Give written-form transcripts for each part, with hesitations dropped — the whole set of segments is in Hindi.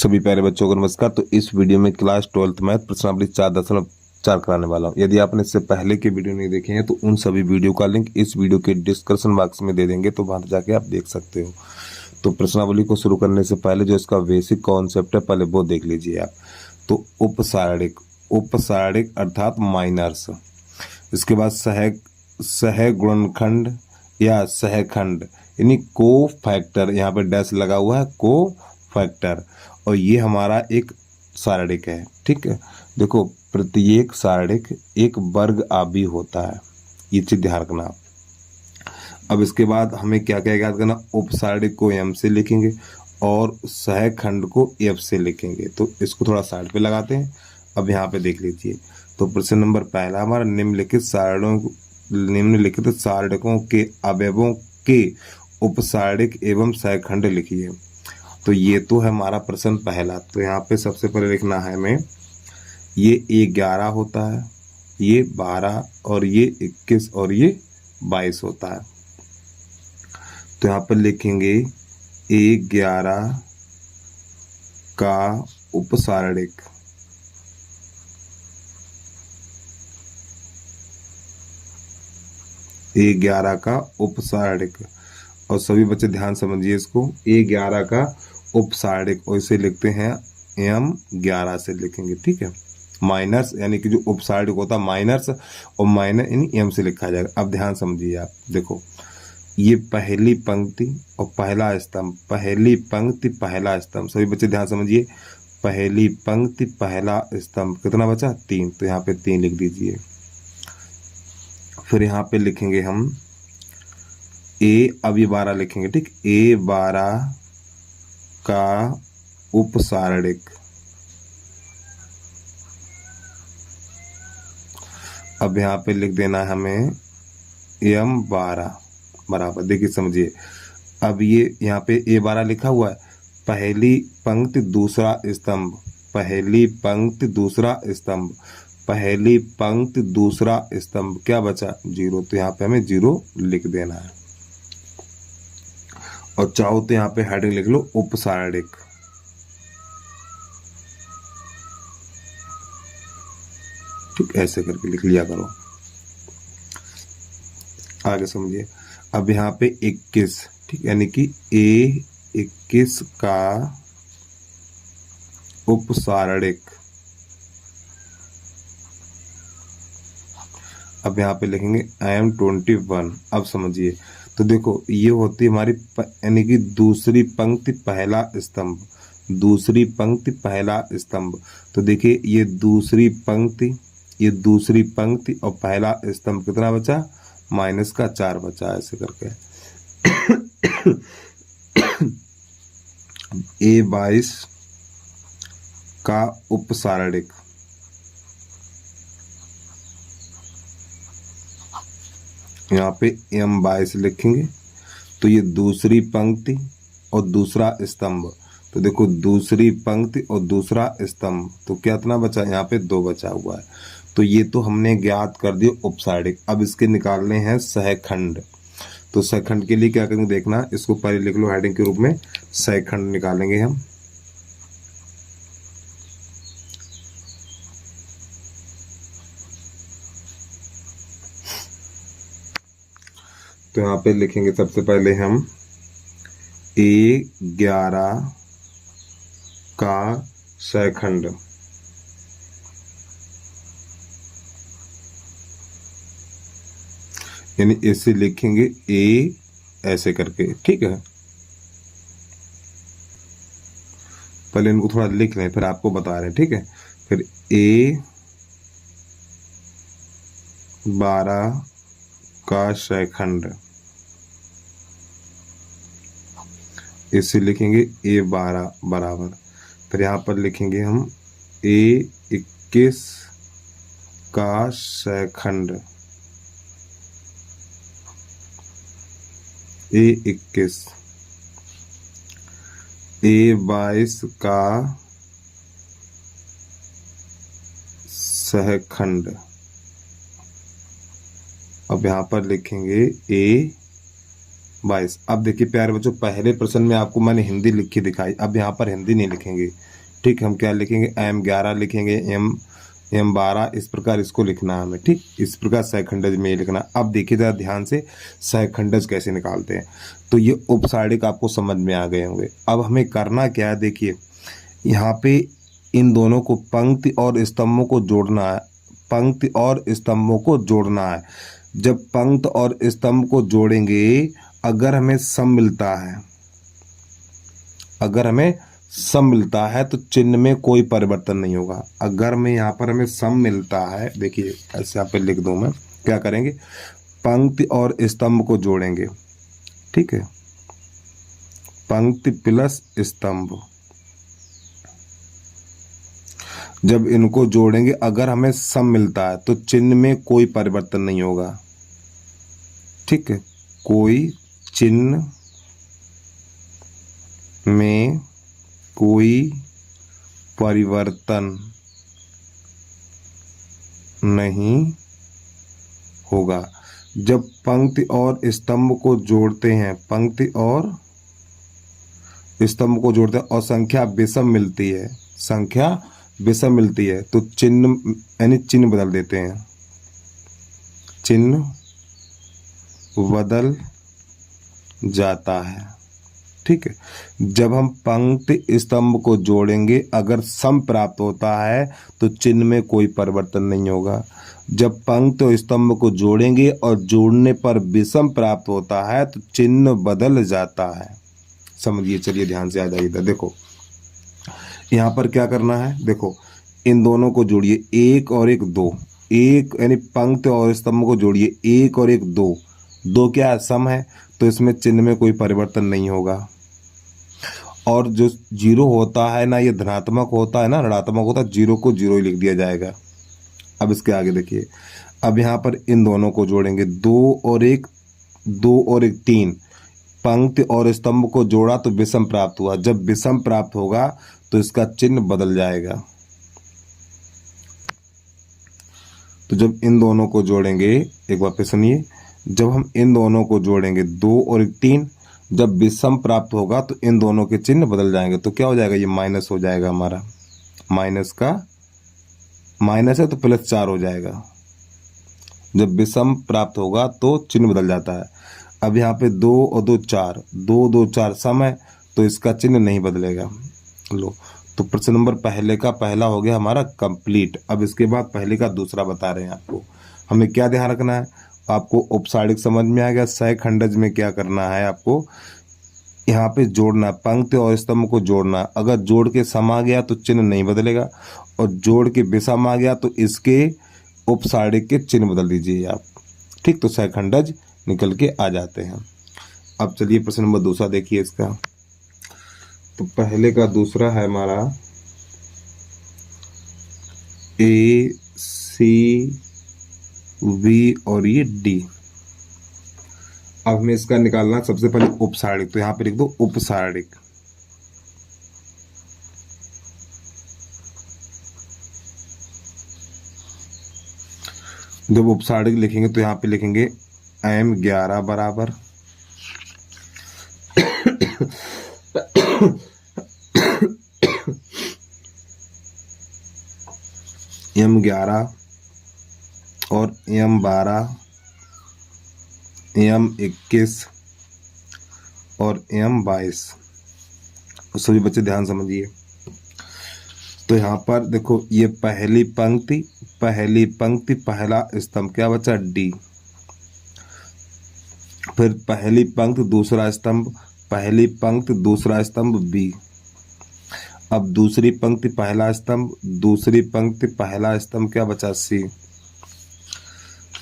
सभी प्यारे बच्चों को नमस्कार। तो इस वीडियो में क्लास 12th मैथ प्रश्नावली 4.4 कराने वाला हूँ। यदि आपने इससे पहले के वीडियो नहीं देखे हैं तो उन सभी वीडियो का लिंक इस वीडियो के डिस्क्रिप्शन बॉक्स में दे देंगे, तो वहां जाके आप देख सकते हो। तो प्रश्नावली को शुरू करने से पहले जो इसका बेसिक कॉन्सेप्ट है पहले वो देख लीजिए आप। तो उपसारणिक, उपसारणिक अर्थात माइनर्स। इसके बाद सहगुणनखंड या सहखंड यानी को फैक्टर, यहाँ पे डैश लगा हुआ है, को फैक्टर। और ये हमारा एक सारणिक है। ठीक है, देखो प्रत्येक सारणिक एक वर्ग आबी होता है, ये चीज ध्यान रखना। अब इसके बाद हमें क्या क्या याद करना, उपसारणिक को एम से लिखेंगे और सहखंड को एफ से लिखेंगे। तो इसको थोड़ा साइड पे लगाते हैं। अब यहाँ पे देख लीजिए, तो प्रश्न नंबर पहला हमारा निम्नलिखित सारणिकों के अवयवों के उपसारणिक एवं सहखंड लिखिए। तो ये तो है हमारा प्रश्न पहला। तो यहाँ पे सबसे पहले लिखना है हमें, ये 11 होता है, ये 12 और ये 21 और ये 22 होता है। तो यहाँ पर लिखेंगे 11 का उपसारणिक, A11 का उपसारणिक। और सभी बच्चे ध्यान समझिए इसको, A11 का उपसारणिक और इसे लिखते हैं M11 से लिखेंगे। ठीक है, माइनस यानी कि जो उपसारणिक होता है माइनस और माइनस यानी M से लिखा जाएगा। अब ध्यान समझिए आप, देखो ये पहली पंक्ति और पहला स्तंभ, पहली पंक्ति पहला स्तंभ। सभी बच्चे ध्यान समझिए, पहली पंक्ति पहला स्तंभ कितना बचा, 3। तो यहाँ पे 3 लिख दीजिए। फिर यहाँ पे लिखेंगे हम अब ये 12 लिखेंगे। ठीक, A12 का उपसारणिक। अब यहाँ पे लिख देना है हमें M12 बराबर, देखिए समझिए। अब ये यहाँ पे A12 लिखा हुआ है, पहली पंक्ति दूसरा स्तंभ, पहली पंक्ति दूसरा स्तंभ, पहली पंक्ति दूसरा स्तंभ, क्या बचा 0। तो यहाँ पे हमें 0 लिख देना है। और चाहो तो यहाँ पे हेडिंग लिख लो उपसारणिक। ठीक, ऐसे करके लिख लिया करो। आगे समझिए, अब यहाँ पे 21, ठीक, यानी कि A21 का उपसारणिक। अब यहाँ पे लिखेंगे M21। अब समझिए, तो देखो ये होती है हमारी यानी कि दूसरी पंक्ति पहला स्तंभ, दूसरी पंक्ति पहला स्तंभ। तो देखिए ये दूसरी पंक्ति, ये दूसरी पंक्ति और पहला स्तंभ कितना बचा, -4 बचा, ऐसे करके। A22 का उपसारणिक, यहाँ पे M22 लिखेंगे। तो ये दूसरी पंक्ति और दूसरा स्तंभ, तो देखो दूसरी पंक्ति और दूसरा स्तंभ, तो कितना बचा, यहाँ पे 2 बचा हुआ है। तो ये तो हमने ज्ञात कर दिया उपसारणिक। अब इसके निकालने हैं सहखंड। तो सहखंड के लिए क्या करेंगे देखना, इसको पहले लिख लो हेडिंग के रूप में, सहखंड निकालेंगे हम। तो यहाँ पे लिखेंगे सबसे पहले हम A11 का सहखंड, यानी ऐसे लिखेंगे A ऐसे करके। ठीक है, पहले इनको थोड़ा लिख लें फिर आपको बता रहे हैं। ठीक है, फिर A12 का सहखंड, इसे लिखेंगे A12 बराबर। फिर यहाँ पर लिखेंगे हम A21 का सहखंड, A21, A22 का सहखंड। अब यहाँ पर लिखेंगे 22। अब देखिए प्यारे बच्चों, पहले प्रश्न में आपको मैंने हिंदी लिख के दिखाई, अब यहाँ पर हिंदी नहीं लिखेंगे, ठीक। हम क्या लिखेंगे, M11 लिखेंगे, M12, इस प्रकार इसको लिखना है हमें, ठीक। इस प्रकार सहखंडज में ये लिखना। अब देखिए जरा ध्यान से सहखंडज कैसे निकालते हैं। तो ये उपसारिक आपको समझ में आ गए होंगे। अब हमें करना क्या है, देखिए यहाँ पे इन दोनों को पंक्ति और स्तंभों को जोड़ना है, पंक्ति और स्तंभों को जोड़ना है। जब पंक्ति और स्तंभ को जोड़ेंगे, अगर हमें सम मिलता है, अगर हमें सम मिलता है तो चिन्ह में कोई परिवर्तन नहीं होगा। अगर मैं यहाँ पर हमें सम मिलता है, देखिए ऐसे यहाँ पे लिख दूं मैं, क्या करेंगे, पंक्ति और स्तंभ को जोड़ेंगे, ठीक है, पंक्ति प्लस स्तंभ। जब इनको जोड़ेंगे, अगर हमें सम मिलता है तो चिन्ह में कोई परिवर्तन नहीं होगा, ठीक है, कोई चिन्ह में कोई परिवर्तन नहीं होगा। जब पंक्ति और स्तंभ को जोड़ते हैं, पंक्ति और स्तंभ को जोड़ते हैं और संख्या विषम मिलती है, संख्या विषम मिलती है, तो चिन्ह यानी चिन्ह बदल देते हैं, चिन्ह बदल जाता है, ठीक है। जब हम पंक्ति स्तंभ को जोड़ेंगे, अगर सम प्राप्त होता है तो चिन्ह में कोई परिवर्तन नहीं होगा। जब पंक्ति और स्तंभ को जोड़ेंगे और जोड़ने पर विषम प्राप्त होता है तो चिन्ह बदल जाता है। समझिए, चलिए ध्यान से आ जाइए इधर। देखो यहाँ पर क्या करना है, देखो इन दोनों को जोड़िए, एक और एक दो, एक यानी पंक्ति और स्तंभ को जोड़िए, एक और एक दो, दो क्या है, सम है, तो इसमें चिन्ह में कोई परिवर्तन नहीं होगा। और जो जीरो होता है ना, ये धनात्मक होता है ना, ऋणात्मक होता है, जीरो को जीरो ही लिख दिया जाएगा। अब इसके आगे देखिए, अब यहाँ पर इन दोनों को जोड़ेंगे, दो और एक, दो और एक तीन, पंक्ति और स्तंभ को जोड़ा तो विषम प्राप्त हुआ। जब विषम प्राप्त होगा तो इसका चिन्ह बदल जाएगा। तो जब इन दोनों को जोड़ेंगे, एक बार फिर सुनिए, जब हम इन दोनों को जोड़ेंगे, दो और एक तीन, जब विषम प्राप्त होगा तो इन दोनों के चिन्ह बदल जाएंगे। तो क्या हो जाएगा, ये माइनस हो जाएगा हमारा, माइनस का माइनस है तो प्लस 4 हो जाएगा। जब विषम प्राप्त होगा तो चिन्ह बदल जाता है। अब यहाँ पे 2 और 2 4, 2 2 4 सम है तो इसका चिन्ह नहीं बदलेगा। लो, तो प्रश्न नंबर पहले का पहला हो गया हमारा कंप्लीट। अब इसके बाद पहले का दूसरा बता रहे हैं आपको। हमें क्या ध्यान रखना है, आपको उपसारिक समझ में आ गया। सहखंडज में क्या करना है, आपको यहाँ पे जोड़ना, पंक्ति और स्तंभ को जोड़ना। अगर जोड़ के सम आ गया तो चिन्ह नहीं बदलेगा, और जोड़ के विषम आ गया तो इसके उपसारिक के चिन्ह बदल दीजिए आप, ठीक। तो सहखंडज निकल के आ जाते हैं। अब चलिए प्रश्न नंबर दूसरा देखिए इसका। तो पहले का दूसरा है हमारा A C V और ये D। अब हमें इसका निकालना सबसे पहले उपसारिक, तो यहाँ पे लिख दो उपसारिक। जब उपसारिक लिखेंगे तो यहाँ पे लिखेंगे M11 बराबर M11 और M12, M21 और M22। सभी बच्चे ध्यान समझिए। तो यहाँ पर देखो, ये पहली पंक्ति पहला स्तंभ क्या बचा, D। फिर पहली पंक्ति दूसरा स्तंभ, पहली पंक्ति दूसरा स्तंभ B। अब दूसरी पंक्ति पहला स्तंभ, दूसरी पंक्ति पहला स्तंभ क्या बचा, C।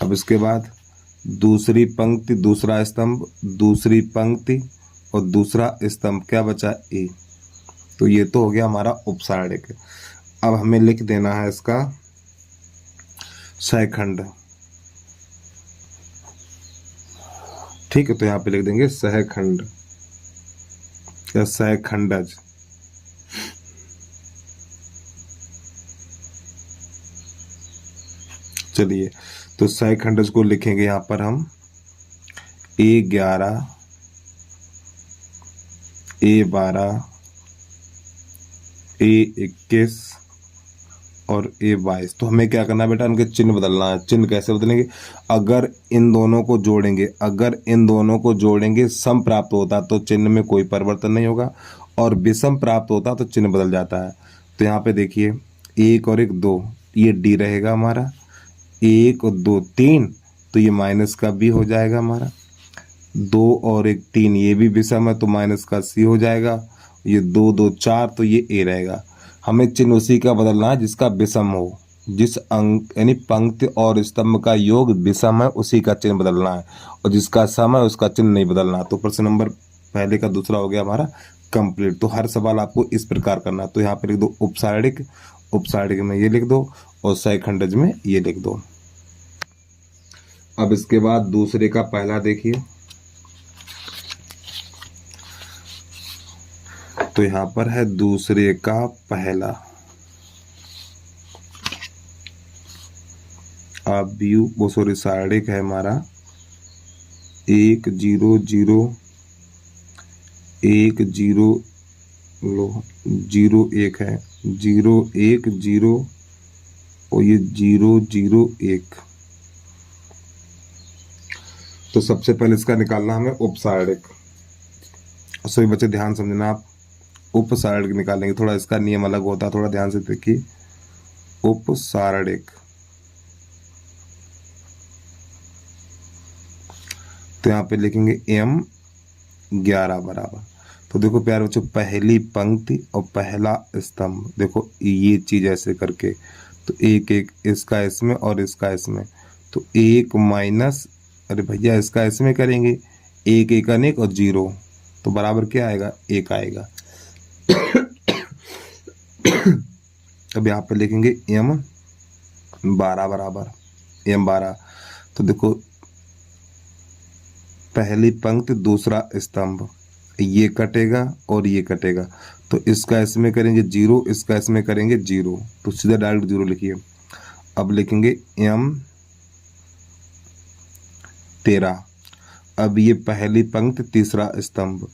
अब इसके बाद दूसरी पंक्ति दूसरा स्तंभ, दूसरी पंक्ति और दूसरा स्तंभ क्या बचा, A। तो ये तो हो गया हमारा उपसारिक। अब हमें लिख देना है इसका सहखंड, ठीक है। तो यहाँ पे लिख देंगे सहखंड या सहखंडज। चलिए, तो सहखंडज को लिखेंगे यहाँ पर हम A11 A12, A21 और A22। तो हमें क्या करना है बेटा, इनके चिन्ह बदलना है। चिन्ह कैसे बदलेंगे, अगर इन दोनों को जोड़ेंगे सम प्राप्त होता तो चिन्ह में कोई परिवर्तन नहीं होगा, और विषम प्राप्त होता तो चिन्ह बदल जाता है। तो यहाँ पे देखिए 1 और 1 2, ये डी रहेगा हमारा। 1 और 2 3, तो ये माइनस का बी हो जाएगा हमारा। 2 और 1 3, ये भी विषम है तो माइनस का सी हो जाएगा। ये 2 2 4, तो ये ए रहेगा। हमें चिन्ह उसी का बदलना है जिसका विषम हो, जिस अंक यानी पंक्ति और स्तंभ का योग विषम है उसी का चिन्ह बदलना है, और जिसका सम है उसका चिन्ह नहीं बदलना। तो प्रश्न नंबर पहले का दूसरा हो गया हमारा कंप्लीट। तो हर सवाल आपको इस प्रकार करना है। तो यहाँ पे लिख दो उपसारणिक, उपसारणिक में ये लिख दो, और सहखंडज में ये लिख दो। अब इसके बाद दूसरे का पहला देखिए। तो यहाँ पर है दूसरे का पहला। अब व्यू वो सॉरी सारणिक है हमारा 1 0 0 1 0 0 1 है, 0 1 0 और ये 0 0 1। तो सबसे पहले इसका निकालना हमें उपसारणिक। सभी बच्चे ध्यान समझना, आप उपसारणिक निकालेंगे, थोड़ा इसका नियम अलग होता है, थोड़ा ध्यान से देखिए। उपसारणिक, तो यहाँ पे लिखेंगे M11 बराबर। तो देखो प्यारे बच्चों, पहली पंक्ति और पहला स्तंभ, देखो ये चीज ऐसे करके, तो एक एक इसका इसमें और इसका इसमें, तो 1 माइनस, अरे भैया इसका इसमें करेंगे 1 1 अनेक और 0, तो बराबर क्या आएगा, 1 आएगा। अब यहाँ पे लिखेंगे M12 बराबर M12। तो देखो पहली पंक्ति दूसरा स्तंभ, ये कटेगा और ये कटेगा, तो इसका इसमें करेंगे 0, इसका इसमें करेंगे 0, तो सीधा डायरेक्ट 0 लिखिए। अब लिखेंगे M13। अब ये पहली पंक्ति तीसरा स्तंभ,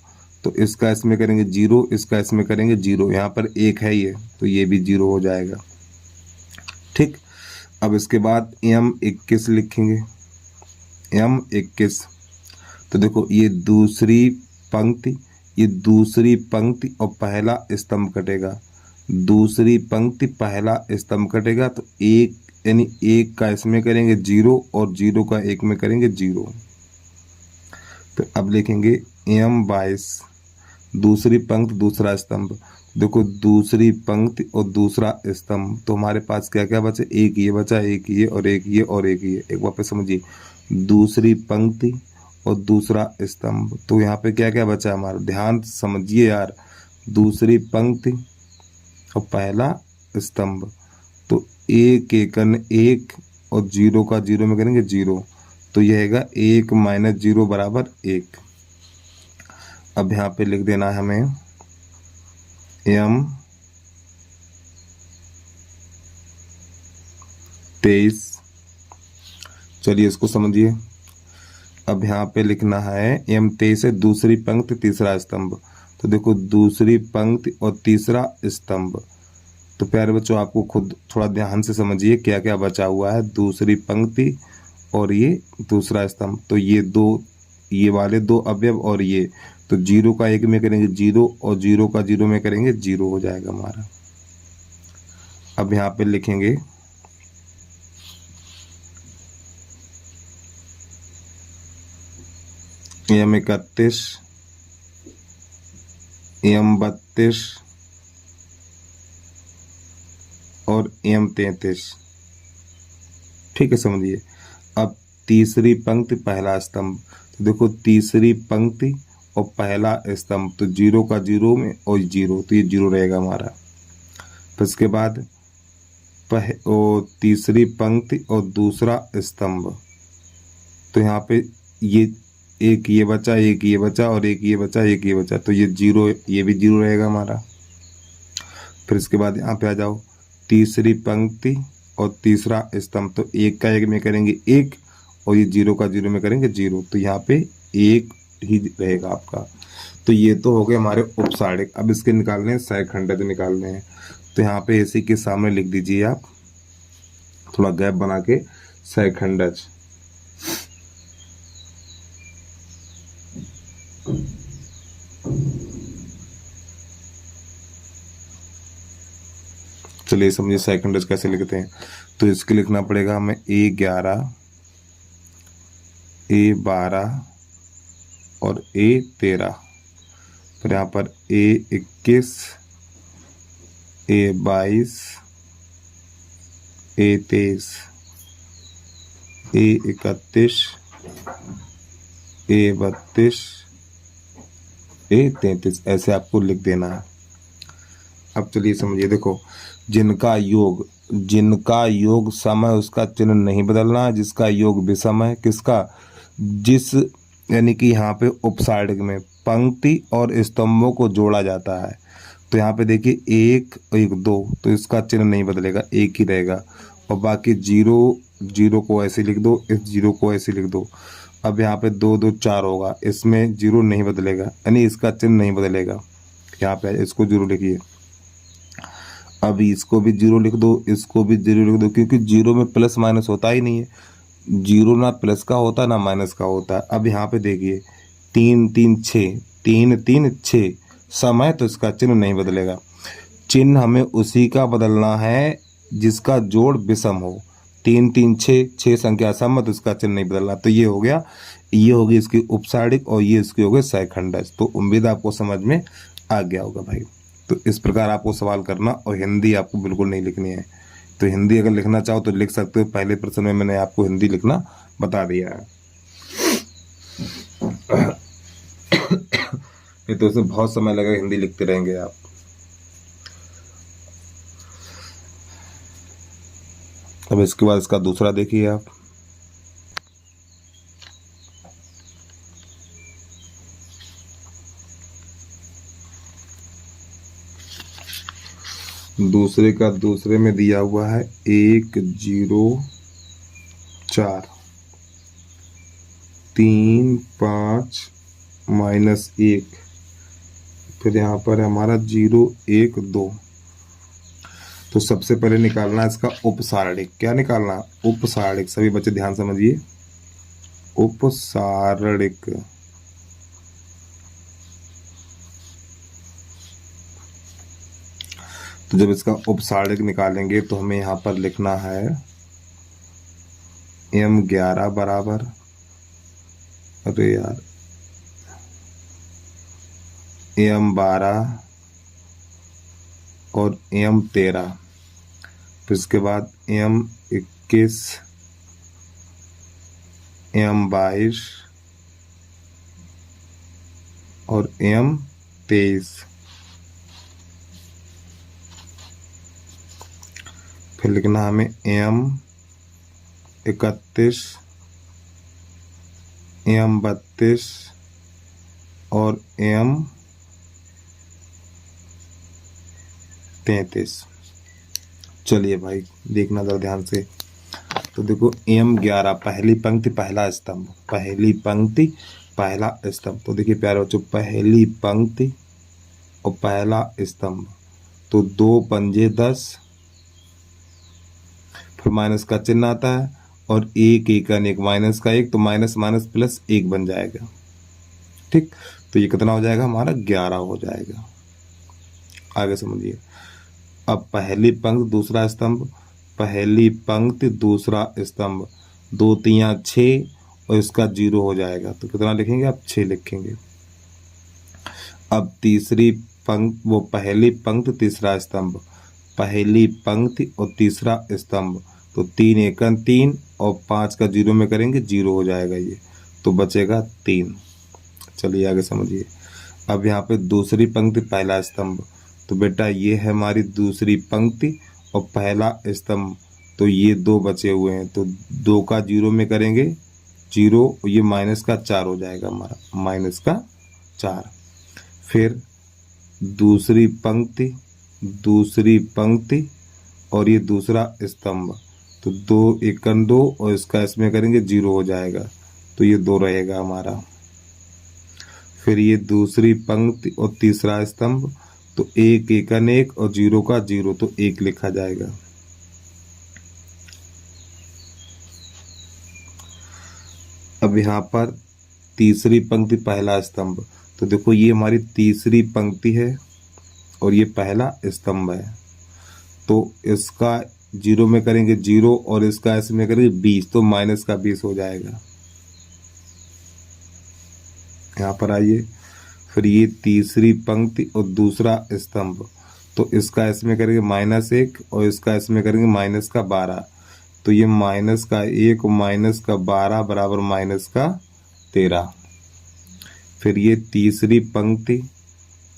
तो इसका इसमें करेंगे 0, इसका इसमें करेंगे 0, यहाँ पर 1 है ये, तो ये भी 0 हो जाएगा। ठीक, अब इसके बाद M21 लिखेंगे, M21। तो देखो ये दूसरी पंक्ति और पहला स्तंभ कटेगा, दूसरी पंक्ति पहला स्तंभ कटेगा, तो 1 यानी 1 का इसमें करेंगे 0 और 0 का 1 में करेंगे 0। तो अब लिखेंगे M22, दूसरी पंक्ति दूसरा स्तंभ। देखो दूसरी पंक्ति और दूसरा स्तंभ, तो हमारे पास क्या क्या बचे, एक ये बचा, एक ये और एक ये और एक ये। एक बार पे समझिए, दूसरी पंक्ति और दूसरा स्तंभ, तो यहाँ पे क्या क्या बचा हमारा, ध्यान समझिए यार, दूसरी पंक्ति और पहला स्तंभ, तो 1 1 1 और 0 का 0 में करेंगे 0, तो यह आएगा 1 माइनस 0 बराबर 1। अब यहाँ पे लिख देना है हमें M23। चलिए इसको समझिए। अब यहाँ पे लिखना है M23 से दूसरी पंक्ति तीसरा स्तंभ, तो देखो दूसरी पंक्ति और तीसरा स्तंभ। तो प्यारे बच्चों आपको खुद थोड़ा ध्यान से समझिए क्या क्या बचा हुआ है, दूसरी पंक्ति और ये दूसरा स्तंभ, तो ये दो, ये वाले दो अवयव और ये, तो 0 का 1 में करेंगे 0 और 0 का 0 में करेंगे 0 हो जाएगा हमारा। अब यहाँ पे लिखेंगे M31, M32 और M33। ठीक है, समझिए। अब तीसरी पंक्ति पहला स्तंभ, तो देखो तीसरी पंक्ति और पहला स्तंभ, तो 0 का 0 में और 0, तो ये 0 रहेगा हमारा। फिर इसके बाद तीसरी पंक्ति और दूसरा स्तंभ, तो यहाँ पे ये एक ये बचा, एक ये बचा और एक ये बचा, एक ये बचा, तो ये 0, ये भी 0 रहेगा हमारा। फिर इसके बाद यहाँ पे आ जाओ, तीसरी पंक्ति और तीसरा स्तंभ, तो 1 का 1 में करेंगे 1 और ये 0 का 0 में करेंगे 0, तो यहाँ पे 1 ही रहेगा आपका। तो ये तो हो गए हमारे उपसारिक। अब इसके निकालने हैं सहखंडज निकालने हैं। तो यहाँ पे इसी के सामने लिख दीजिए आप, थोड़ा गैप बना के, सहखंडज। चलिए समझिए सहखंडज कैसे लिखते हैं। तो इसके लिखना पड़ेगा हमें A11, A12 और A13। फिर यहाँ पर A21, A22, A23, A31, A32, A33, ऐसे आपको लिख देना है। अब चलिए समझिए, देखो, जिनका योग सम है उसका चिन्ह नहीं बदलना, जिसका योग विषम है, किसका, जिस, यानी कि यहाँ पे उपसारिक में पंक्ति और स्तंभों को जोड़ा जाता है। तो यहाँ पे देखिए 1 1 2, तो इसका चिन्ह नहीं बदलेगा, एक ही रहेगा। और बाकी 0 0 को ऐसे लिख दो, इस 0 को ऐसे लिख दो। अब यहाँ पे 2 2 4 होगा, इसमें 0 नहीं बदलेगा, यानी इसका चिन्ह नहीं बदलेगा। यहाँ पे इसको 0 लिखिए। अब इसको भी 0 लिख दो, इसको भी 0 लिख दो, क्योंकि 0 में प्लस माइनस होता ही नहीं है। 0 ना प्लस का होता ना माइनस का होता है। अब यहाँ पे देखिए 3 3 6, 3 3 6 सम है, तो इसका चिन्ह नहीं बदलेगा। चिन्ह हमें उसी का बदलना है जिसका जोड़ विषम हो। 3 3 6, 6 संख्या सम है, तो इसका चिन्ह नहीं बदलना। तो ये हो गया, ये होगी इसकी उपसारिक और ये इसके हो गए सहखंडज। तो उम्मीद आपको समझ में आ गया होगा भाई। तो इस प्रकार आपको सवाल करना, और हिंदी आपको बिल्कुल नहीं लिखनी है। तो हिंदी अगर लिखना चाहो तो लिख सकते हो, पहले प्रश्न में मैंने आपको हिंदी लिखना बता दिया है। नहीं तो इसमें बहुत समय लगेगा, हिंदी लिखते रहेंगे आप। अब इसके बाद इसका दूसरा देखिए आप। दूसरे का दूसरे में दिया हुआ है 1 0 4 3 5 -1, फिर यहाँ पर हमारा 0 1 2। तो सबसे पहले निकालना है इसका उपसारणिक। क्या निकालना? उपसारणिक। सभी बच्चे ध्यान समझिए, उपसारणिक। तो जब इसका उपसारणिक निकालेंगे तो हमें यहाँ पर लिखना है M11 बराबर, अरे यार, M12 और M13, फिर इसके बाद M21, M22 और M23। फिर लिखना हमें M31, M32 और M33। चलिए भाई देखना जरा ध्यान से। तो देखो M11 पहली पंक्ति पहला स्तंभ, पहली पंक्ति पहला स्तंभ। तो देखिए प्यारे बच्चों, पहली पंक्ति और पहला स्तंभ, तो 2 पंजे 10, फिर माइनस का चिन्ह आता है और 1 1 1 माइनस का 1, तो माइनस माइनस प्लस 1 बन जाएगा। ठीक, तो ये कितना हो जाएगा हमारा? 11 हो जाएगा। आगे समझिए। अब पहली पंक्ति दूसरा स्तंभ, पहली पंक्ति दूसरा स्तंभ, 2 3 6 और इसका 0 हो जाएगा। तो कितना लिखेंगे आप? 6 लिखेंगे। अब तीसरी पंक्ति, वो पहली पंक्ति तीसरा स्तंभ, पहली पंक्ति और तीसरा स्तंभ, तो 3 1 3 और 5 का 0 में करेंगे, 0 हो जाएगा ये, तो बचेगा 3। चलिए आगे समझिए। अब यहाँ पे दूसरी पंक्ति पहला स्तंभ, तो बेटा ये है हमारी दूसरी पंक्ति और पहला स्तंभ, तो ये 2 बचे हुए हैं, तो 2 का 0 में करेंगे 0, ये माइनस का 4 हो जाएगा हमारा, माइनस का 4। फिर दूसरी पंक्ति और ये दूसरा स्तंभ, तो 2 1 2 और इसका इसमें करेंगे 0 हो जाएगा, तो ये 2 रहेगा हमारा। फिर ये दूसरी पंक्ति और तीसरा स्तंभ, तो 1 एकन 1 और 0 का 0, तो 1 लिखा जाएगा। अब यहाँ पर तीसरी पंक्ति पहला स्तंभ, तो देखो ये हमारी तीसरी पंक्ति है और ये पहला स्तंभ है, तो इसका 0 में करेंगे 0 और इसका इसमें करेंगे 20, तो माइनस का 20 हो जाएगा। यहाँ पर आइए, फिर ये तीसरी पंक्ति और दूसरा स्तंभ, तो इसका इसमें करेंगे -1 और इसका इसमें करेंगे माइनस का 12, तो ये माइनस का 1 और माइनस का 12 बराबर माइनस का 13। फिर ये तीसरी पंक्ति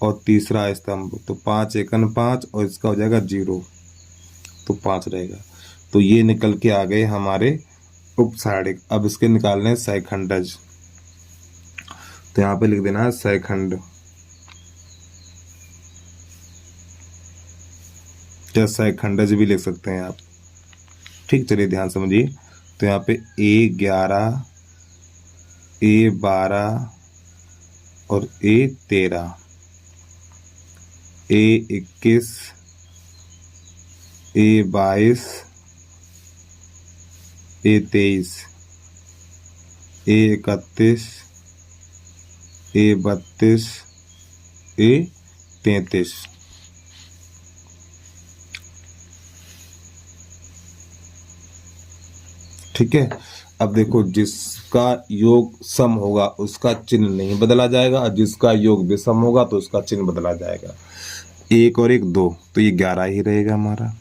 और तीसरा स्तंभ, तो 5 एकन 5 और इसका हो जाएगा 0, तो 5 रहेगा। तो ये निकल के आ गए हमारे उपसारणिक। अब इसके निकालने हैं सहखंडज, तो यहाँ पे लिख देना है सहखंड, या सहखंडज भी लिख सकते हैं आप। ठीक, चलिए ध्यान समझिए। तो यहाँ पे A11, A12 और A13, A21, A22, A23, A31, A32, A33। ठीक है। अब देखो, जिसका योग सम होगा उसका चिन्ह नहीं बदला जाएगा, और जिसका योग विषम होगा तो उसका चिन्ह बदला जाएगा। 1 और 1 2, तो ये 11 ही रहेगा हमारा।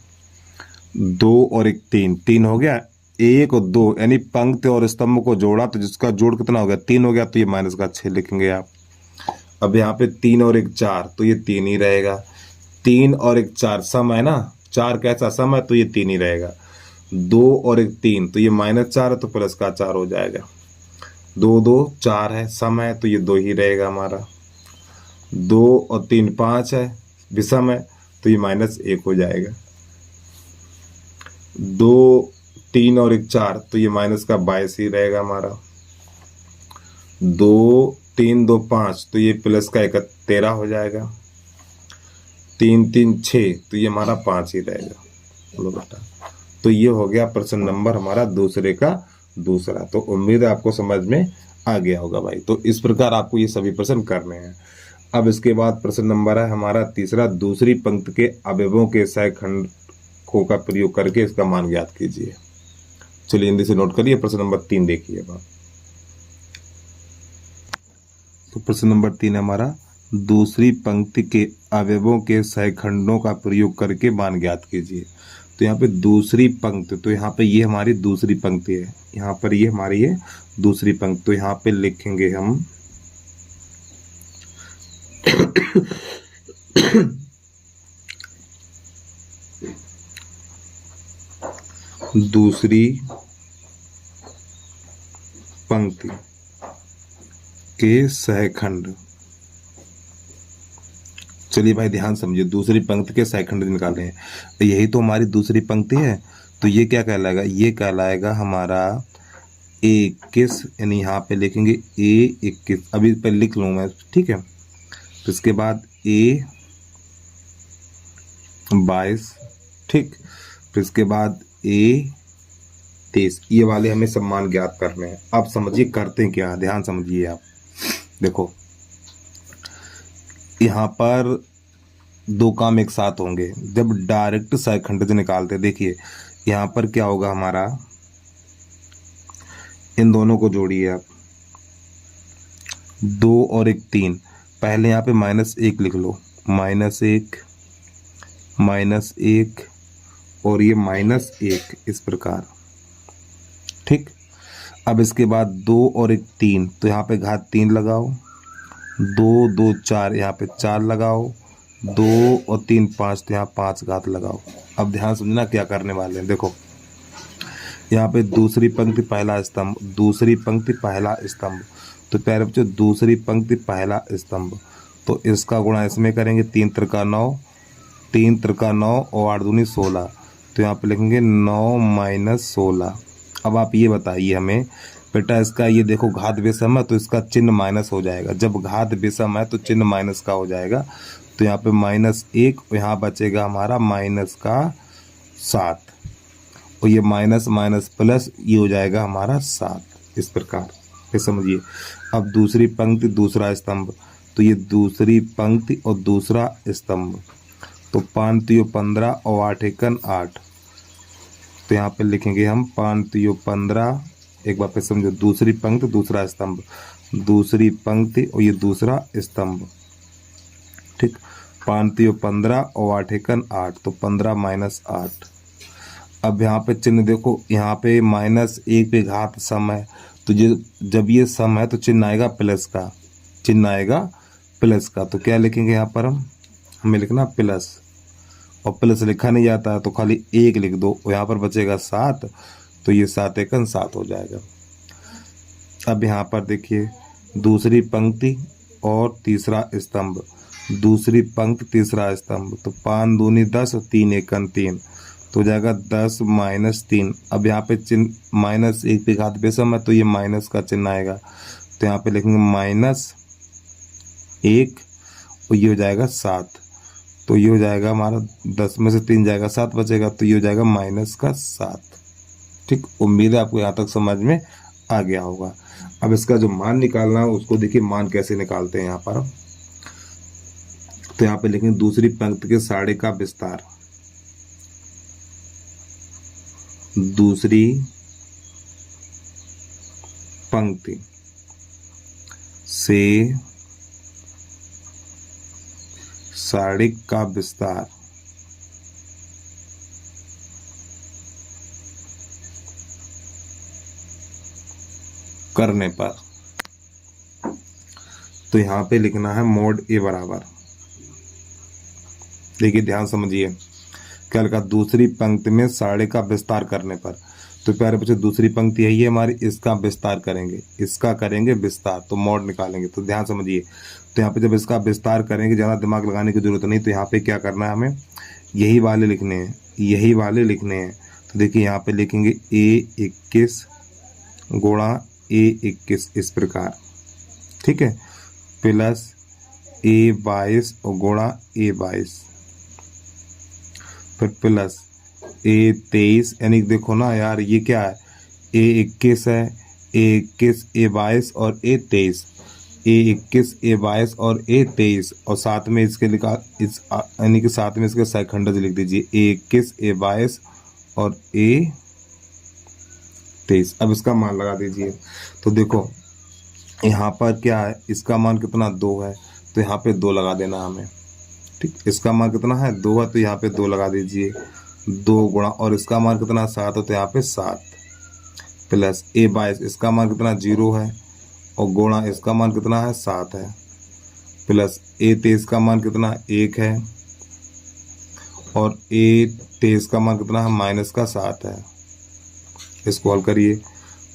2 और 1 3, 3 हो गया। 1 और 2 यानी पंक्ति और स्तंभ को जोड़ा, तो जिसका जोड़ कितना हो गया 3 हो गया, तो ये माइनस का 6 लिखेंगे आप। अब यहाँ पे 3 और 1 4, तो ये 3 ही रहेगा। 3 और 1 4 सम है ना, 4 कैसा सम है, तो ये 3 ही रहेगा। 2 और 1 3, तो ये -4 है, तो प्लस का 4 हो जाएगा। 2 2 4 है, सम है, तो ये 2 ही रहेगा हमारा। 2 और 3 5 है, विषम है, तो ये -1 हो जाएगा। 2 3 और 1 4, तो ये माइनस का 22 ही रहेगा हमारा। 2 3 2 5, तो ये प्लस का 13 हो जाएगा। 3 3 6, तो ये हमारा 5 ही रहेगा। बोलो बेटा, तो ये हो गया प्रश्न नंबर हमारा दूसरे का दूसरा। तो उम्मीद है आपको समझ में आ गया होगा भाई। तो इस प्रकार आपको ये सभी प्रश्न करने हैं। अब इसके बाद प्रश्न नंबर है हमारा तीसरा, दूसरी पंक्ति के अवयवों के सहखंडों का प्रयोग करके इसका मान ज्ञात कीजिए। चलिए जल्दी से नोट करिए, प्रश्न नंबर 3 देखिए। तो प्रश्न नंबर 3 हमारा, दूसरी पंक्ति के अवयवों के सहखंडों का प्रयोग करके मान ज्ञात कीजिए। तो यहाँ पे दूसरी पंक्ति, तो यहाँ पे ये हमारी दूसरी पंक्ति है, यहाँ पर ये हमारी है दूसरी पंक्ति। तो यहाँ पे लिखेंगे हम दूसरी पंक्ति के सहखंड। चलिए भाई ध्यान समझिए, दूसरी पंक्ति के सहखंड निकालने हैं। यही तो हमारी दूसरी पंक्ति है, तो ये क्या कहलाएगा, ये कहलाएगा हमारा A21, यानी यहाँ पे लिखेंगे A21, अभी पे लिख लूँ मैं, ठीक है। तो इसके बाद A22, ठीक। फिर इसके बाद A23, ये वाले हमें सम्मान ज्ञात करने हैं। अब समझिए करते हैं क्या, ध्यान समझिए आप। देखो यहाँ पर दो काम एक साथ होंगे जब डायरेक्ट सहखंडज निकालते। देखिए यहाँ पर क्या होगा हमारा, इन दोनों को जोड़िए आप, 2 और 1 3, पहले यहाँ पे -1 लिख लो, -1 -1 और ये -1, इस प्रकार, ठीक। अब इसके बाद 2 और 1 3, तो यहाँ पे घात 3 लगाओ, 2 2 4, यहाँ पे 4 लगाओ, 2 और 3 5, तो यहाँ 5 घात लगाओ। अब ध्यान समझना क्या करने वाले हैं। देखो यहाँ पे दूसरी पंक्ति पहला स्तंभ, दूसरी पंक्ति पहला स्तंभ, तो प्यारे बच्चों दूसरी पंक्ति पहला स्तंभ, तो इसका गुणा इसमें करेंगे, 3 त्रिका 9, 3 त्रिका 9 और 8 दूनी 16, तो यहाँ पे लिखेंगे 9 - 16। अब आप ये बताइए हमें, बेटा इसका ये देखो घात विषम है तो इसका चिन्ह माइनस हो जाएगा। जब घात विषम है तो चिन्ह माइनस का हो जाएगा। तो यहाँ पे -1 और यहाँ बचेगा हमारा -7 और ये माइनस माइनस प्लस ये हो जाएगा हमारा 7। इस प्रकार फिर समझिए। अब दूसरी पंक्ति दूसरा स्तंभ, तो ये दूसरी पंक्ति और दूसरा स्तंभ, तो 5 तियो 15 और 8 एकन 8। तो यहाँ पे लिखेंगे हम 5 तियो 15, एक बार फिर समझो, दूसरी पंक्ति दूसरा स्तंभ, दूसरी पंक्ति और ये दूसरा स्तंभ, ठीक। 5 तियो 15 और 8 एकन 8, तो 15 - 8। अब यहाँ पे चिन्ह देखो, यहाँ पे -1 पे घात सम है, तो जब ये सम है तो चिन्ह आएगा प्लस का, चिन्ह आएगा प्लस का। तो क्या लिखेंगे यहाँ पर हमें लिखना प्लस, और प्लस लिखा नहीं जाता है तो खाली 1 लिख दो, और यहाँ पर बचेगा 7, तो ये 7 एकन 7 हो जाएगा। अब यहाँ पर देखिए दूसरी पंक्ति और तीसरा स्तंभ, दूसरी पंक्ति तीसरा स्तंभ, तो 5 दूनी 10 और 3 एकन 3, तो हो जाएगा 10 - 3। अब यहाँ पे चिन्ह -1 पे घात विषम है तो ये माइनस का चिन्ह आएगा, तो यहाँ पे लिखेंगे -1 और ये हो जाएगा 7। तो ये हो जाएगा हमारा 10 में से 3 जाएगा 7 बचेगा, तो ये हो जाएगा -7। ठीक, उम्मीद है आपको यहाँ तक समझ में आ गया होगा। अब इसका जो मान निकालना है उसको देखिए मान कैसे निकालते हैं यहाँ पर। तो यहाँ पे लिखेंगे दूसरी पंक्ति के साड़े का विस्तार, दूसरी पंक्ति से साड़े का विस्तार करने पर, तो यहाँ पे लिखना है मोड ए बराबर, देखिए ध्यान समझिए, क्या लिखा, दूसरी पंक्ति में साड़े का विस्तार करने पर। तो प्यारे बच्चों दूसरी पंक्ति यही है हमारी, इसका विस्तार करेंगे, इसका करेंगे विस्तार, तो मोड निकालेंगे। तो ध्यान समझिए, तो यहाँ पे जब इसका विस्तार करेंगे, ज़्यादा दिमाग लगाने की जरूरत नहीं, तो यहाँ पे क्या करना है हमें, यही वाले लिखने हैं, यही वाले लिखने हैं। तो देखिए यहाँ पे लिखेंगे A21 गुणा A21 इस प्रकार, ठीक है, प्लस A22 और गुणा A22, फिर प्लस A23, यानी देखो ना यार ये क्या है, A21 है, A21 A22 और A23, A21 A22 और A23, और साथ में इसके लिखा इस यानी कि साथ में इसके सेकंडज लिख दीजिए, A21 A22 और A23। अब इसका मान लगा दीजिए। तो देखो यहाँ पर क्या है, इसका मान कितना 2 है, तो यहाँ पे 2 लगा देना हमें, ठीक। इसका मान कितना है 2 है, तो यहाँ पे 2 लगा दीजिए, 2 गुणा, और इसका मान कितना 7 है, तो यहाँ पे 7, प्लस A22 इसका मान कितना 0 है, और गुणा इसका मान कितना है 7 है, प्लस A23 का मान कितना 1 है, और A23 का मान कितना है -7 है। इसको हल करिए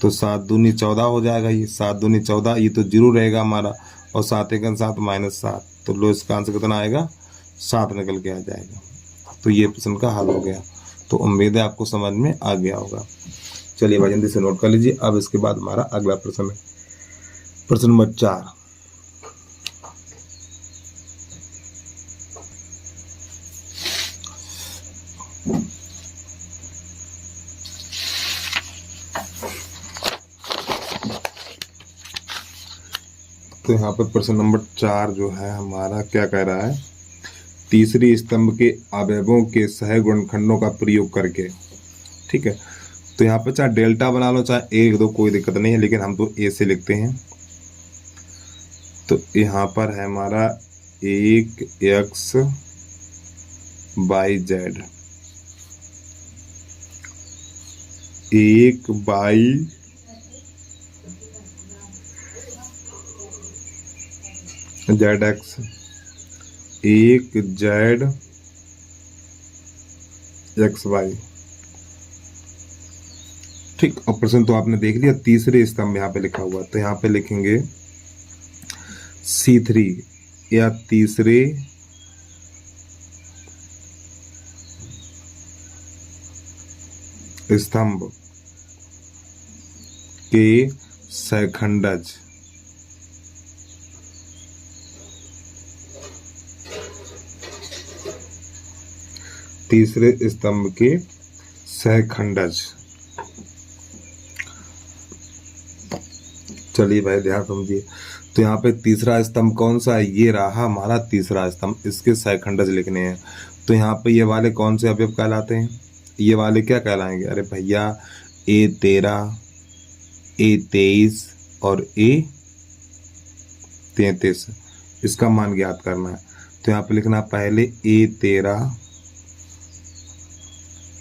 तो 7 दूनी 14 हो जाएगा, ये 7 दूनी 14, ये तो 0 रहेगा हमारा, और 7 एकन 7 -7, तो लो इसका आंसर कितना आएगा 7 निकल के आ जाएगा। तो ये प्रश्न का हल हो गया। तो उम्मीद है आपको समझ में आ गया होगा। चलिए भाई जल्दी से नोट कर लीजिए। अब इसके बाद हमारा अगला प्रश्न है प्रश्न नंबर 4। तो यहाँ पर प्रश्न नंबर 4 जो है हमारा क्या कह रहा है, तीसरी स्तंभ के अवयवों के सहगुणनखंडों का प्रयोग करके, ठीक है। तो यहाँ पे चाहे डेल्टा बना लो चाहे 1 2 कोई दिक्कत नहीं है, लेकिन हम तो ए से लिखते हैं। तो यहाँ पर है हमारा 1x y z, 1 y zx, 1 z xy, ठीक। और प्रश्न तो आपने देख लिया। तीसरे स्तंभ यहाँ पे लिखा हुआ, तो यहाँ पे लिखेंगे C3 या तीसरे स्तंभ के सहखंडज। तीसरे स्तंभ के सहखंडज। चलिए भाई ध्यान समझिए। तो यहाँ पे तीसरा स्तंभ कौन सा है? ये रहा हमारा तीसरा स्तंभ, इसके सहखंडज लिखने हैं। तो यहाँ पे ये वाले कौन से अवयव कहलाते हैं? ये वाले क्या कहलाएंगे? अरे भैया A13, A23 और A33, इसका मान ज्ञात करना है। तो यहाँ पे लिखना पहले A13,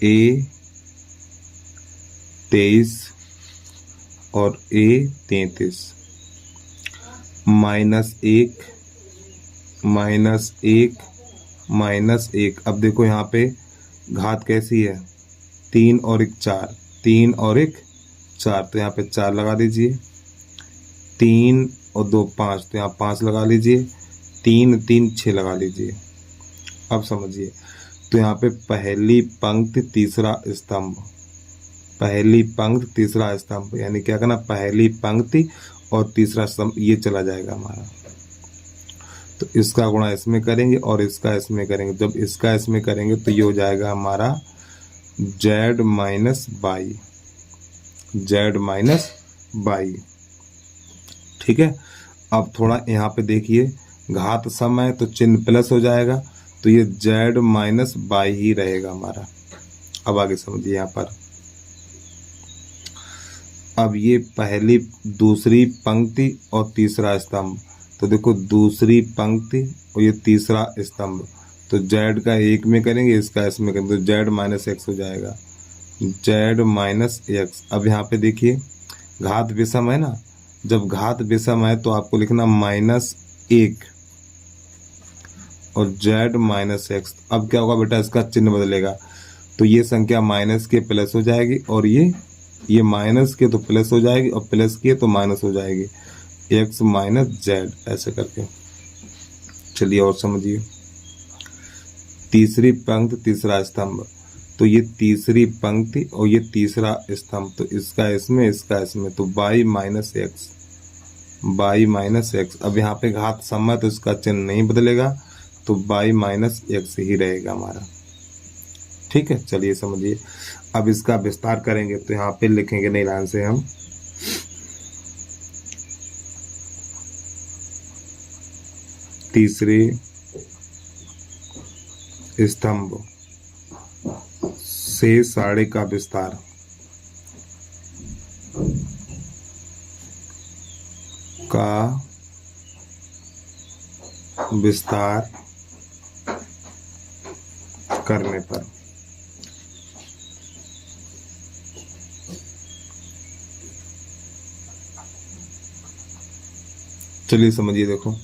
A23 और A33, -1 -1 -1। अब देखो यहाँ पे घात कैसी है? 3 और 1 4, 3 और 1 4, तो यहाँ पे 4 लगा दीजिए। 3 और 2 5, तो यहाँ 5 लगा लीजिए। 3 3 6 लगा लीजिए। अब समझिए, तो यहाँ पे पहली पंक्ति तीसरा स्तंभ, पहली पंक्ति तीसरा स्तंभ, यानी क्या करना? पहली पंक्ति और तीसरा स्तंभ ये चला जाएगा हमारा। तो इसका गुणा इसमें करेंगे और इसका इसमें करेंगे। जब इसका इसमें करेंगे तो ये हो जाएगा हमारा Z माइनस बाई। ठीक है। अब थोड़ा यहाँ पे देखिए, घात सम है तो चिन्ह प्लस हो जाएगा, तो ये Z माइनस बाई ही रहेगा हमारा। अब आगे समझिए यहाँ पर। अब ये पहली दूसरी पंक्ति और तीसरा स्तंभ, तो देखो दूसरी पंक्ति और ये तीसरा स्तंभ, तो Z का एक में करेंगे, इसका इसमें करेंगे, तो Z माइनस एक्स हो जाएगा। Z minus x. अब यहाँ पे देखिए घात विषम है ना, जब घात विषम है तो आपको लिखना -1 और Z माइनस एक्स। अब क्या होगा बेटा? इसका चिन्ह बदलेगा, तो ये संख्या माइनस के प्लस हो जाएगी और ये माइनस के तो प्लस हो जाएगी और प्लस के तो माइनस हो जाएगी। x माइनस जेड, ऐसे करके। चलिए और समझिए। तीसरी पंक्ति तीसरा स्तंभ, तो ये तीसरी पंक्ति और ये तीसरा स्तंभ, तो इसका इसमें इसका इसमें, तो y माइनस एक्स। अब यहाँ पे घात सम है तो इसका चिन्ह नहीं बदलेगा, तो y माइनस एक्स ही रहेगा हमारा। ठीक है, चलिए समझिए। अब इसका विस्तार करेंगे तो यहाँ पे लिखेंगे नई लाइन से हम तीसरे स्तंभ से साड़े का विस्तार करने पर चलिए समझिए। देखो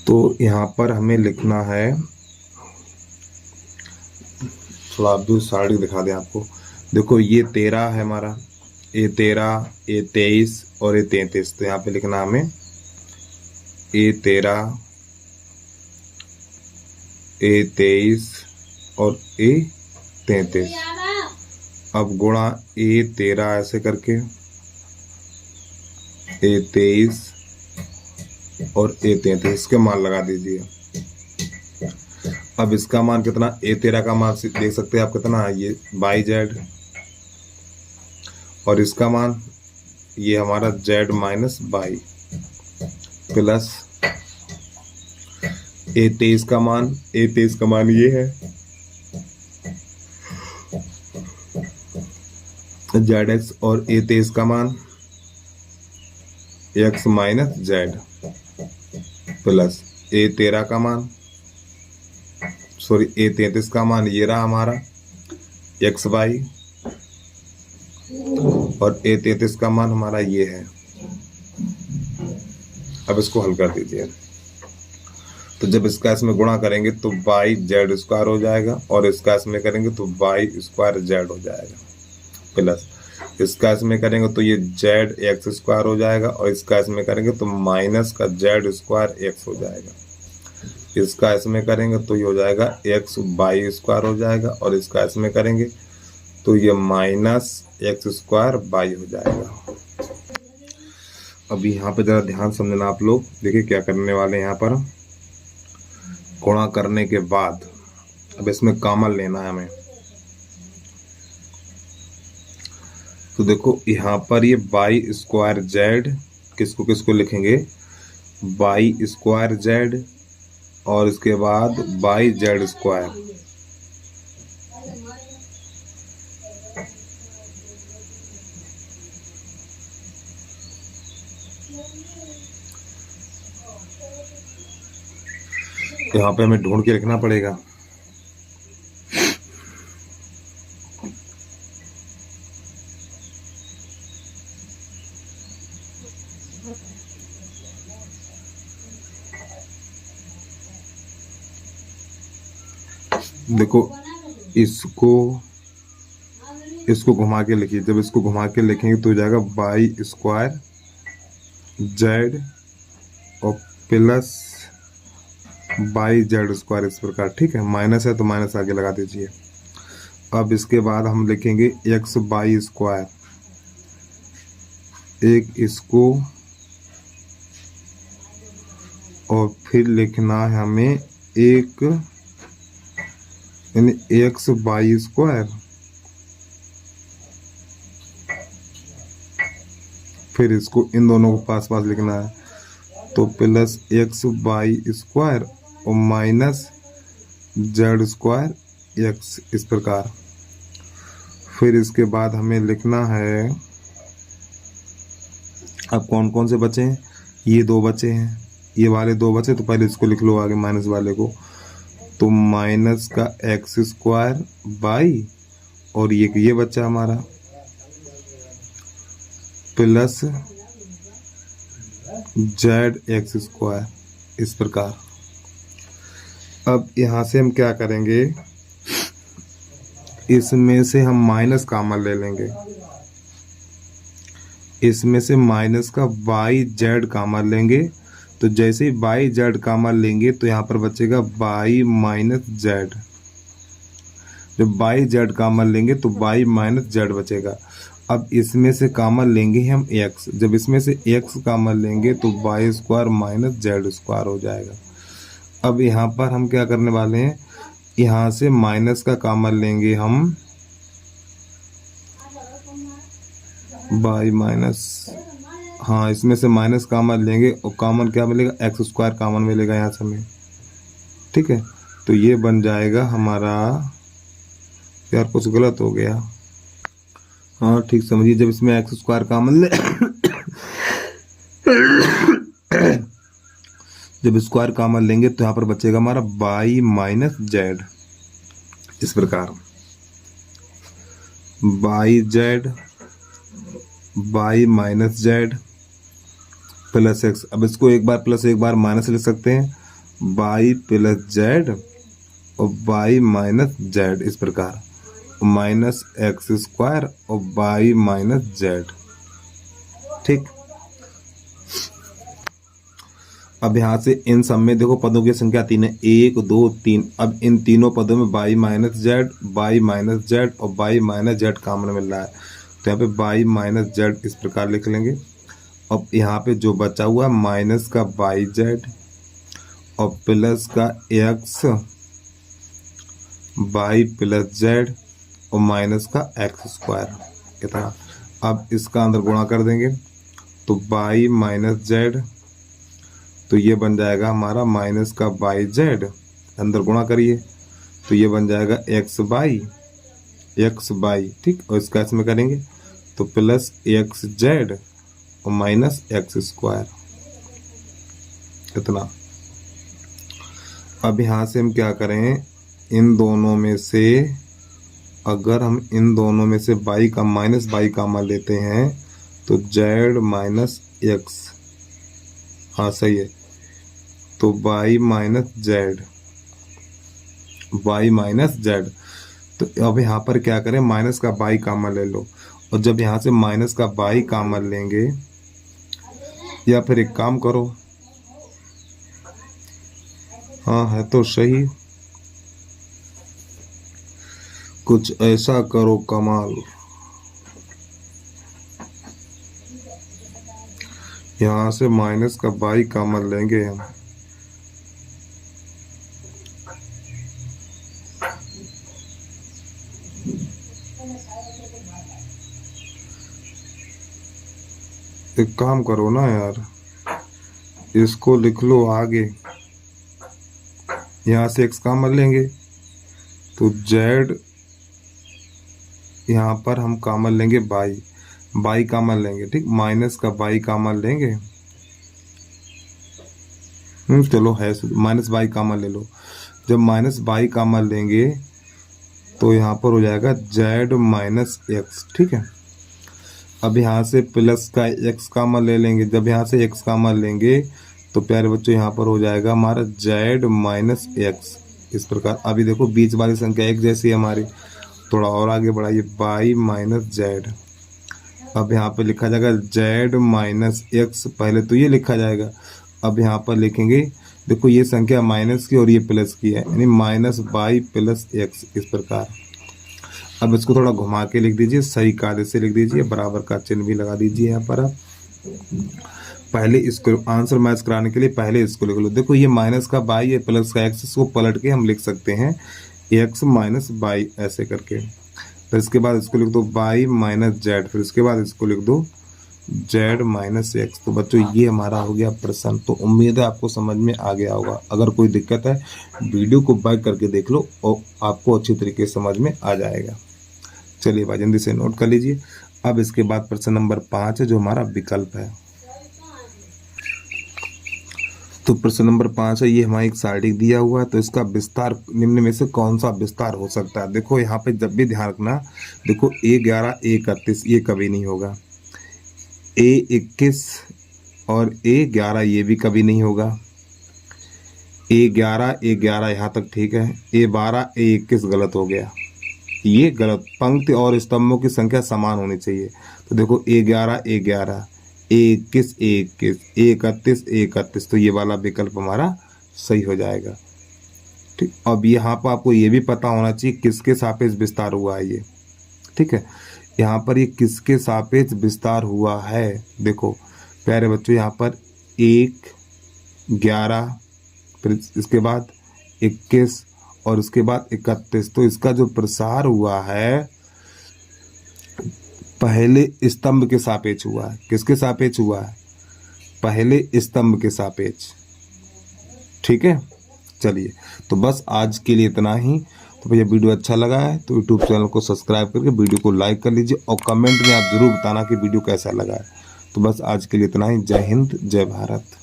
तो यहाँ पर हमें लिखना है, थोड़ा आप भी साड़ी दिखा दें आपको। देखो ये 13 है हमारा, A13, A23 और A33, तो यहाँ पे लिखना हमें A13, A23 और A33। अब गुणा A13 ऐसे करके, A23 और A33, इसके मान लगा दीजिए। अब इसका मान कितना? A13 का मान देख सकते हैं आप कितना है, ये YZ, और इसका मान ये हमारा Z minus by, plus A23 का मान, A23 का मान ये है ZX, और A23 का मान X minus Z, plus A13 का मान, सॉरी A33 का मान ये रहा हमारा XY, और A33 का मान हमारा ये है। अब इसको हल कर दीजिए। तो जब इसका इसमें गुणा करेंगे तो YZ² हो जाएगा, और इसका इसमें करेंगे तो Y² हो जाएगा, प्लस इसका इसमें करेंगे तो ये ZX² हो जाएगा, और इसका इसमें करेंगे तो माइनस का Z² हो जाएगा। इसका इसमें करेंगे तो ये हो जाएगा XY² हो जाएगा, और इसका इसमें करेंगे तो ये माइनस एक्स स्क्वायर बाई हो जाएगा। अब यहाँ पे ज़रा ध्यान समझना आप लोग, देखिए क्या करने वाले हैं यहाँ पर। गुणा करने के बाद अब इसमें कॉमन लेना है हमें। तो देखो यहाँ पर ये बाई स्क्वायर जेड किसको किसको लिखेंगे, बाई स्क्वायर जेड और इसके बाद बाई जेड स्क्वायर। यहाँ पे हमें ढूंढ के लिखना पड़ेगा। देखो इसको घुमा के लिखिए, जब इसको घुमा के लिखेंगे तो हो जाएगा बाई स्क्वायर जेड और प्लस बाई जेड स्क्वायर, इस प्रकार। ठीक है, माइनस है तो माइनस आगे लगा दीजिए। अब इसके बाद हम लिखेंगे एक्स बाई स्क्वायर, एक इसको और फिर लिखना है हमें एक यानी एक्स बाई स्क्वायर, फिर इसको इन दोनों को पास पास लिखना है तो प्लस एक्स बाई स्क्वायर और माइनस जेड स्क्वायर एक्स, इस प्रकार। फिर इसके बाद हमें लिखना है, अब कौन कौन से बचे हैं, ये दो बचे हैं, ये वाले दो बचे, तो पहले इसको लिख लो आगे माइनस वाले को। तो माइनस का एक्स स्क्वायर बाई और ये बच्चा हमारा प्लस जेड एक्स स्क्वायर, इस प्रकार। अब यहाँ से हम क्या करेंगे, इसमें से हम माइनस कॉमन ले लेंगे, इसमें से माइनस का बाई जेड कॉमन लेंगे। तो जैसे ही बाई जेड कॉमन लेंगे तो यहाँ पर बचेगा बाई माइनस जेड। जब बाई जेड कॉमन लेंगे तो बाई माइनस जेड बचेगा। अब इसमें से कॉमन लेंगे हम एक्स, जब इसमें से एक्स कॉमन लेंगे तो by square minus Z square हो जाएगा। अब यहाँ पर हम क्या करने वाले हैं, यहाँ से माइनस का कॉमन लेंगे हम बाई माइनस, हाँ इसमें से माइनस कॉमन लेंगे और कॉमन क्या मिलेगा, एक्स स्क्वायर कॉमन मिलेगा यहाँ से हमें। ठीक है, तो ये बन जाएगा हमारा, यार कुछ गलत हो गया, हाँ ठीक समझिए, जब इसमें एक्स स्क्वायर कॉमन ले जब स्क्वायर कॉमन लेंगे तो यहाँ पर बचेगा हमारा बाई माइनस जेड, इस प्रकार। By Z by minus Z plus x, अब इसको एक बार प्लस एक बार माइनस लिख सकते हैं, बाई प्लस जेड और बाई माइनस जेड, इस प्रकार। माइनस एक्स स्क्वायर और बाई माइनस जेड। ठीक, अब यहाँ से इन सब में देखो पदों की संख्या 3 है, 1 2 3। अब इन तीनों पदों में बाई माइनस जेड और बाई माइनस जेड कॉमन मिल रहा है, तो यहाँ पे बाई माइनस जेड इस प्रकार लिख लेंगे। अब यहाँ पे जो बचा हुआ है माइनस का बाई जेड और प्लस का एक्स बाई प्लस जेड और माइनस का एक्स स्क्वायर, कितना। अब इसका अंदर गुणा कर देंगे तो बाई माइनस जेड, तो ये बन जाएगा हमारा माइनस का बाई जेड, अंदर गुणा करिए तो ये बन जाएगा एक्स बाई। ठीक, और इसका इसमें करेंगे तो प्लस एक्स जेड और माइनस एक्स स्क्वायर, इतना। अब यहाँ से हम क्या करें, इन दोनों में से अगर हम इन दोनों में से बाई का माइनस बाई कॉमन लेते हैं तो जेड माइनस एक्स, हाँ सही है, तो बाई माइनस जेड। तो अब यहाँ पर क्या करें, माइनस का बाई कॉमन ले लो, और जब यहाँ से माइनस का बाई कॉमन लेंगे, या फिर एक काम करो, हाँ है तो सही, कुछ ऐसा करो कमाल। यहाँ से माइनस का बाई कॉमन लेंगे हम। एक काम करो ना यार, इसको लिख लो आगे। यहाँ से x कॉमन लेंगे तो z, यहाँ पर हम कॉमन लेंगे बाई कॉमन लेंगे, ठीक, माइनस का बाई कॉमन लेंगे। चलो है माइनस बाई कॉमन ले लो। जब माइनस बाई कॉमन लेंगे तो यहाँ पर हो जाएगा z माइनस एक्स, ठीक है। अब यहाँ से प्लस का x कॉमन ले लेंगे। जब यहाँ से x कॉमन लेंगे तो प्यारे बच्चों यहाँ पर हो जाएगा हमारा z माइनस एक्स, इस प्रकार। अभी देखो बीच वाली संख्या एक जैसी है हमारी, थोड़ा और आगे बढ़ाइए, बाई माइनस जेड। अब यहाँ पर लिखा जाएगा z माइनस एक्स, पहले तो ये लिखा जाएगा। अब यहाँ पर लिखेंगे, देखो ये संख्या माइनस की और ये प्लस की है, यानी माइनस बाई प्लस एक्स, इस प्रकार। अब इसको थोड़ा घुमा के लिख दीजिए, सही कायदे से लिख दीजिए, बराबर का चिन्ह भी लगा दीजिए यहाँ पर। आप पहले इसको आंसर मैच कराने के लिए पहले इसको लिख लो। देखो ये माइनस का बाई है, प्लस का एक्स, इसको पलट के हम लिख सकते हैं एक्स माइनस बाई, ऐसे करके। फिर इसके बाद इसको लिख दो बाई माइनस जेड, फिर इसके बाद इसको लिख दो जेड माइनस एक्स। तो बच्चों ये हमारा हो गया प्रश्न। तो उम्मीद है आपको समझ में आ गया होगा। अगर कोई दिक्कत है वीडियो को बैक करके देख लो और आपको अच्छी तरीके से समझ में आ जाएगा। चलिए भाई जल्दी से नोट कर लीजिए। अब इसके बाद प्रश्न नंबर 5 है जो हमारा विकल्प है। तो प्रश्न नंबर 5 है, ये हमारा एक सारणी दिया हुआ है, तो इसका विस्तार निम्न में से कौन सा विस्तार हो सकता है। देखो यहाँ पे जब भी ध्यान रखना, देखो A11 A31 ये कभी नहीं होगा, A21 और A11 ये भी कभी नहीं होगा, A11 यहाँ तक ठीक है, A12 A21 गलत हो गया, ये गलत। पंक्ति और स्तंभों की संख्या समान होनी चाहिए। तो देखो A11 A11, A21 A21, A31 A31, तो ये वाला विकल्प हमारा सही हो जाएगा, ठीक। अब यहाँ पर आपको ये भी पता होना चाहिए किसके सापेक्ष विस्तार हुआ है ये, ठीक है। यहाँ पर ये किसके सापेक्ष विस्तार हुआ है, देखो प्यारे बच्चों, यहाँ पर 1 11, फिर इसके बाद 21 और उसके बाद 31। तो इसका जो प्रसार हुआ है पहले स्तंभ के सापेक्ष हुआ है। किसके सापेक्ष हुआ है? पहले स्तंभ के सापेक्ष, ठीक है। चलिए तो बस आज के लिए इतना ही। तो भैया वीडियो अच्छा लगा है तो यूट्यूब चैनल को सब्सक्राइब करके वीडियो को लाइक कर लीजिए और कमेंट में आप ज़रूर बताना कि वीडियो कैसा लगा है। तो बस आज के लिए इतना ही। जय हिंद, जय भारत।